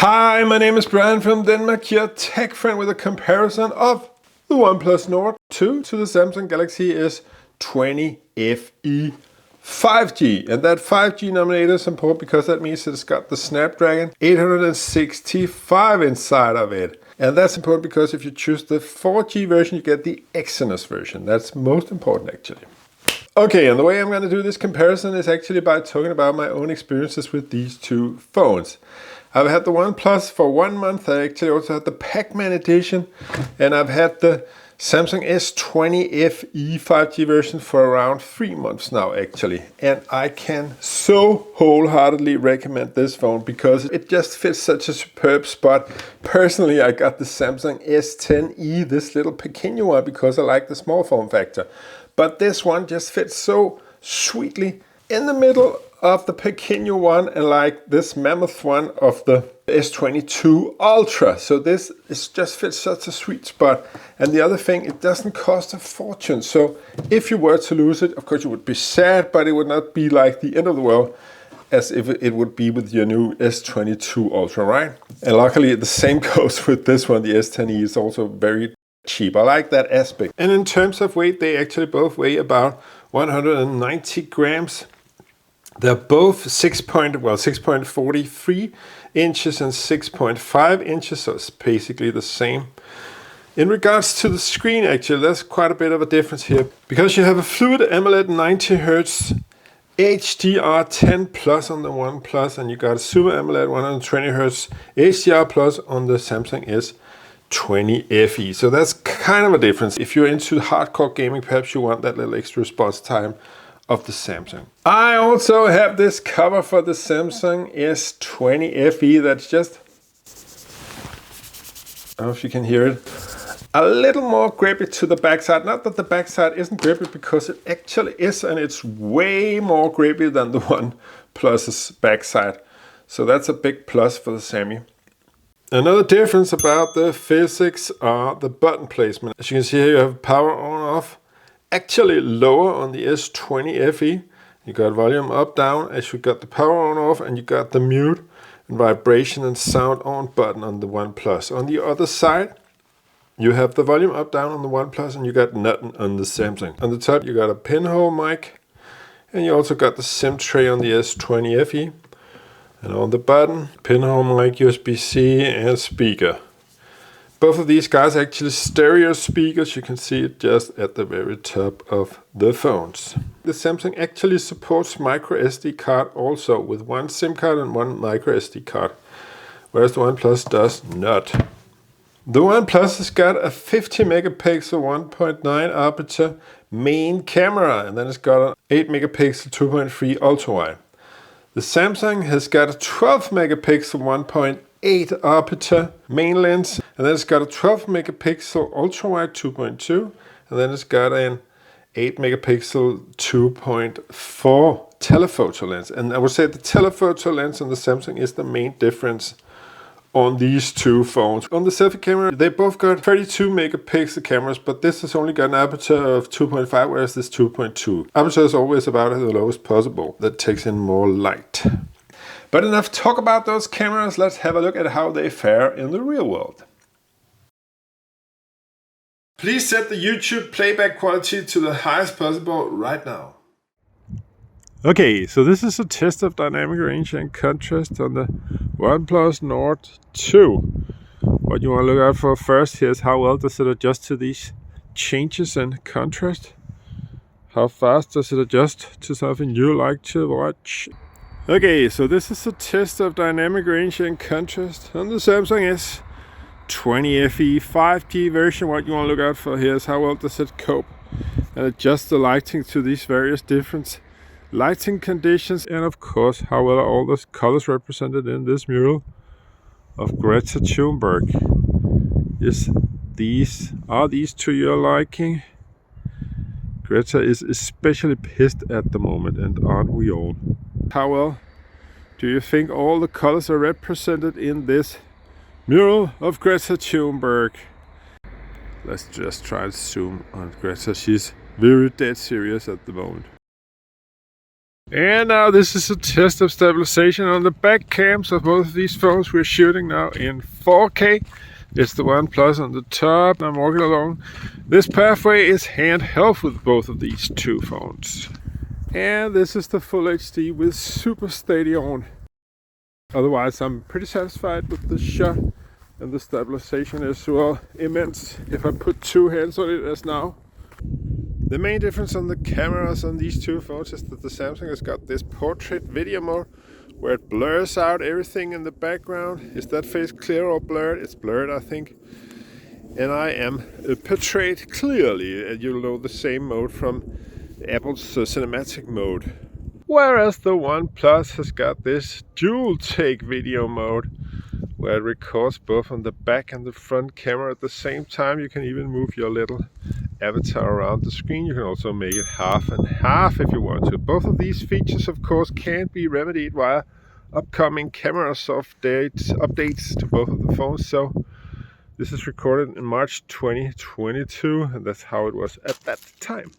Hi, my name is Brian from Denmark, your tech friend with a comparison of the Oneplus Nord 2 to the Samsung Galaxy S20 FE 5G. And that 5G nominator is important because that means it's got the Snapdragon 865 inside of it. And that's important because if you choose the 4G version, you get the Exynos version. That's most important actually. Okay, and the way I'm going to do this comparison is actually by talking about my own experiences with these two phones. I've had the OnePlus for 1 month. I actually also had the Pac-Man edition, and I've had the Samsung S20 FE 5G version for around 3 months now actually. And I can so wholeheartedly recommend this phone because it just fits such a superb spot. Personally, I got the Samsung S10e, this little pequeño one, because I like the small form factor. But this one just fits so sweetly in the middle of the pequeño one and like this mammoth one of the S22 Ultra. So this just fits such a sweet spot. And the other thing, it doesn't cost a fortune. So if you were to lose it, of course you would be sad, but it would not be like the end of the world as if it would be with your new S22 Ultra, right? And luckily the same goes with this one. The S10e is also very cheap. I like that aspect. And in terms of weight, they actually both weigh about 190 grams. They're both 6.43 inches and 6.5 inches, so it's basically the same. In regards to the screen, actually, there's quite a bit of a difference here. Because you have a Fluid AMOLED 90Hz HDR10 Plus on the OnePlus, and you got a Super AMOLED 120Hz HDR Plus on the Samsung S20 FE. So that's kind of a difference. If you're into hardcore gaming, perhaps you want that little extra response time of the Samsung. I also have this cover for the Samsung S20 FE that's just, I don't know if you can hear it, a little more grippy to the backside. Not that the backside isn't grippy, because it actually is, and it's way more grippy than the OnePlus's backside. So that's a big plus for the Sammy. Another difference about the physics are the button placement. As you can see here, you have power on off. Actually lower on the S20 FE. You got volume up, down, as you got the power on off, and you got the mute and vibration and sound on button on the OnePlus. On the other side, you have the volume up, down on the OnePlus, and you got nothing on the Samsung. On the top, you got a pinhole mic, and you also got the SIM tray on the S20 FE. And on the button, pinhole mic, USB-C, and speaker. Both of these guys are actually stereo speakers. You can see it just at the very top of the phones. The Samsung actually supports micro SD card also, with one SIM card and one micro SD card, whereas the OnePlus does not. The OnePlus has got a 50 megapixel 1.9 aperture main camera, and then it's got an 8 megapixel 2.3 ultra wide. The Samsung has got a 12 megapixel 1.8 aperture main lens, and then it's got a 12 megapixel ultra wide 2.2, and then it's got an 8 megapixel 2.4 telephoto lens. And I would say the telephoto lens on the Samsung is the main difference on these two phones. On the selfie camera, they both got 32 megapixel cameras, but this has only got an aperture of 2.5, whereas this 2.2. Aperture is always about the lowest possible. That takes in more light. But enough talk about those cameras. Let's have a look at how they fare in the real world. Please set the YouTube playback quality to the highest possible right now. Okay, so this is a test of dynamic range and contrast on the OnePlus Nord 2. What you want to look out for first here is how well does it adjust to these changes in contrast. How fast does it adjust to something you like to watch. Okay, so this is a test of dynamic range and contrast on the Samsung S20 FE 5G version. What you want to look out for here is how well does it cope and adjust the lighting to these various different lighting conditions, and of course how well are all the colors represented in this mural of Greta Thunberg. Are these to your liking? Greta is especially pissed at the moment, and aren't we all? How well do you think all the colors are represented in this mural of Greta Thunberg? Let's just try to zoom on Greta. She's very dead serious at the moment. And now this is a test of stabilization on the back cams of both of these phones. We're shooting now in 4K. It's the Oneplus on the top. I'm walking along. This pathway is handheld with both of these two phones. And this is the full HD with Super Steady on. Otherwise, I'm pretty satisfied with the shot, and the stabilization is, well, immense if I put two hands on it as now. The main difference on the cameras on these two phones is that the Samsung has got this portrait video mode where it blurs out everything in the background. Is that face clear or blurred? It's blurred, I think. And I am portrayed clearly, and you'll know the same mode from Apple's cinematic mode. Whereas the OnePlus has got this dual take video mode where it records both on the back and the front camera at the same time. You can even move your little avatar around the screen. You can also make it half and half if you want to. Both of these features, of course, can be remedied via upcoming camera updates to both of the phones. So this is recorded in March 2022, and that's how it was at that time.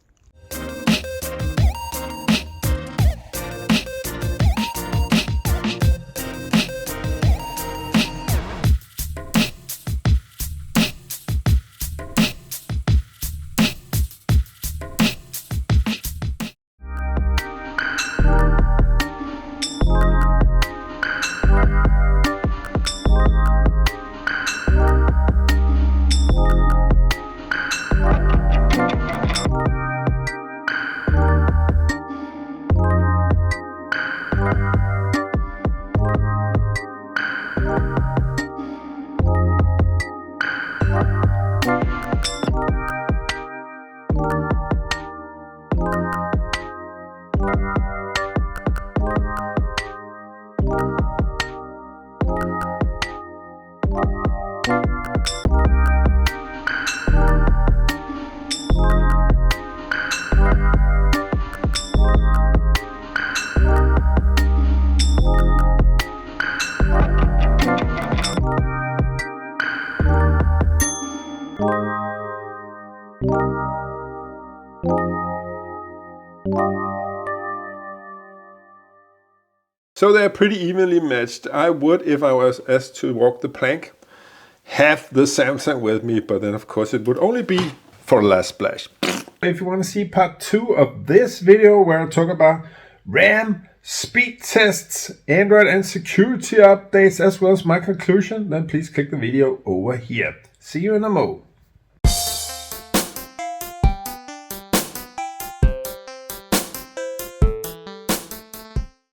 So they're pretty evenly matched. I would, if I was asked to walk the plank, have the Samsung with me, but then of course it would only be for the last splash. If you want to see part 2 of this video where I talk about RAM, speed tests, Android and security updates, as well as my conclusion, then please click the video over here. See you in a mo.